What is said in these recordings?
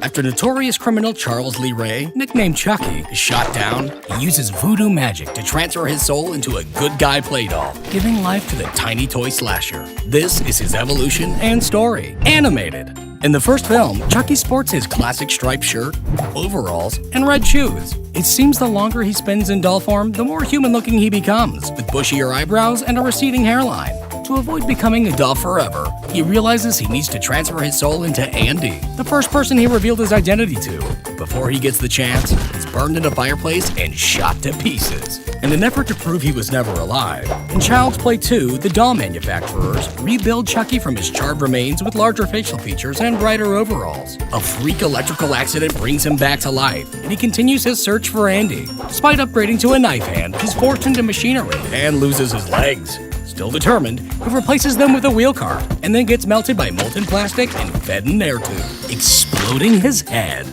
After notorious criminal Charles Lee Ray, nicknamed Chucky, is shot down, he uses voodoo magic to transfer his soul into a good guy play doll, giving life to the tiny toy slasher. This is his evolution and story, animated. In the first film, Chucky sports his classic striped shirt, overalls, and red shoes. It seems the longer he spends in doll form, the more human-looking he becomes, with bushier eyebrows and a receding hairline. To avoid becoming a doll forever, he realizes he needs to transfer his soul into Andy, the first person he revealed his identity to. Before he gets the chance, he's burned in a fireplace and shot to pieces. In an effort to prove he was never alive, in Child's Play 2, the doll manufacturers rebuild Chucky from his charred remains with larger facial features and brighter overalls. A freak electrical accident brings him back to life, and he continues his search for Andy. Despite upgrading to a knife hand, he's forced into machinery and loses his legs. Still determined, he replaces them with a wheel cart and then gets melted by molten plastic and fed an air tube, exploding his head.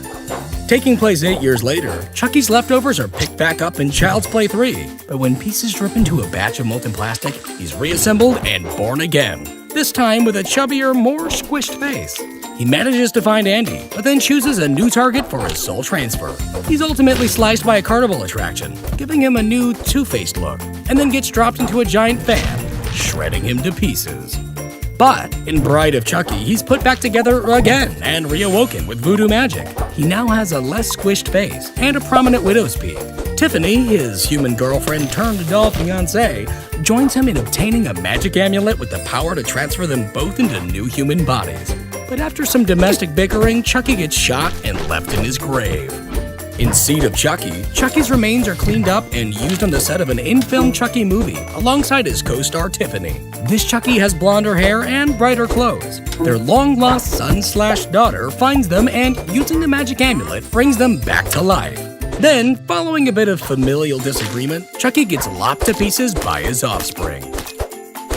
Taking place 8 years later, Chucky's leftovers are picked back up in Child's Play 3, but when pieces drip into a batch of molten plastic, he's reassembled and born again, this time with a chubbier, more squished face. He manages to find Andy, but then chooses a new target for his soul transfer. He's ultimately sliced by a carnival attraction, giving him a new two-faced look, and then gets dropped into a giant fan, shredding him to pieces. But in Bride of Chucky, he's put back together again and reawoken with voodoo magic. He now has a less squished face and a prominent widow's peak. Tiffany, his human girlfriend turned doll fiancée, joins him in obtaining a magic amulet with the power to transfer them both into new human bodies. But after some domestic bickering, Chucky gets shot and left in his grave. In Seed of Chucky, Chucky's remains are cleaned up and used on the set of an in-film Chucky movie alongside his co-star Tiffany. This Chucky has blonder hair and brighter clothes. Their long-lost son/daughter finds them and, using the magic amulet, brings them back to life. Then, following a bit of familial disagreement, Chucky gets lopped to pieces by his offspring.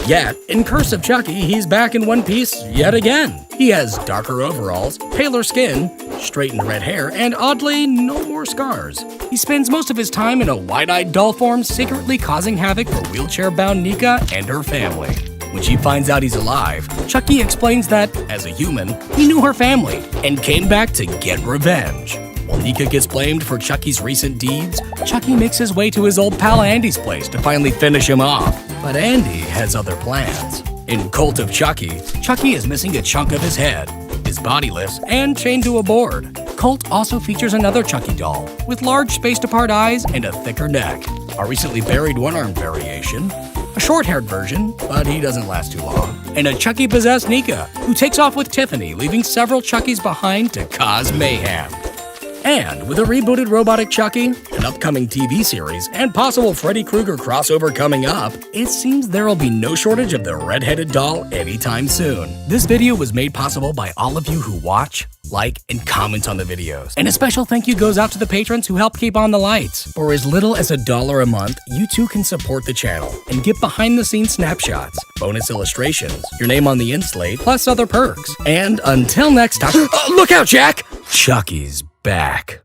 Yet, in Curse of Chucky, he's back in one piece yet again. He has darker overalls, paler skin, straightened red hair, and oddly, no more scars. He spends most of his time in a wide-eyed doll form, secretly causing havoc for wheelchair-bound Nika and her family. When she finds out he's alive, Chucky explains that, as a human, he knew her family and came back to get revenge. While Nika gets blamed for Chucky's recent deeds, Chucky makes his way to his old pal Andy's place to finally finish him off. But Andy has other plans. In Cult of Chucky, Chucky is missing a chunk of his head, is bodiless, and chained to a board. Cult also features another Chucky doll, with large spaced-apart eyes and a thicker neck, a recently buried one-armed variation, a short-haired version, but he doesn't last too long, and a Chucky-possessed Nika, who takes off with Tiffany, leaving several Chuckies behind to cause mayhem. And with a rebooted robotic Chucky, an upcoming TV series, and possible Freddy Krueger crossover coming up, it seems there'll be no shortage of the red-headed doll anytime soon. This video was made possible by all of you who watch, like, and comment on the videos. And a special thank you goes out to the patrons who help keep on the lights. For as little as $1 a month, you too can support the channel and get behind-the-scenes snapshots, bonus illustrations, your name on the end slate, plus other perks. And until next time, look out, Jack! Chucky's back.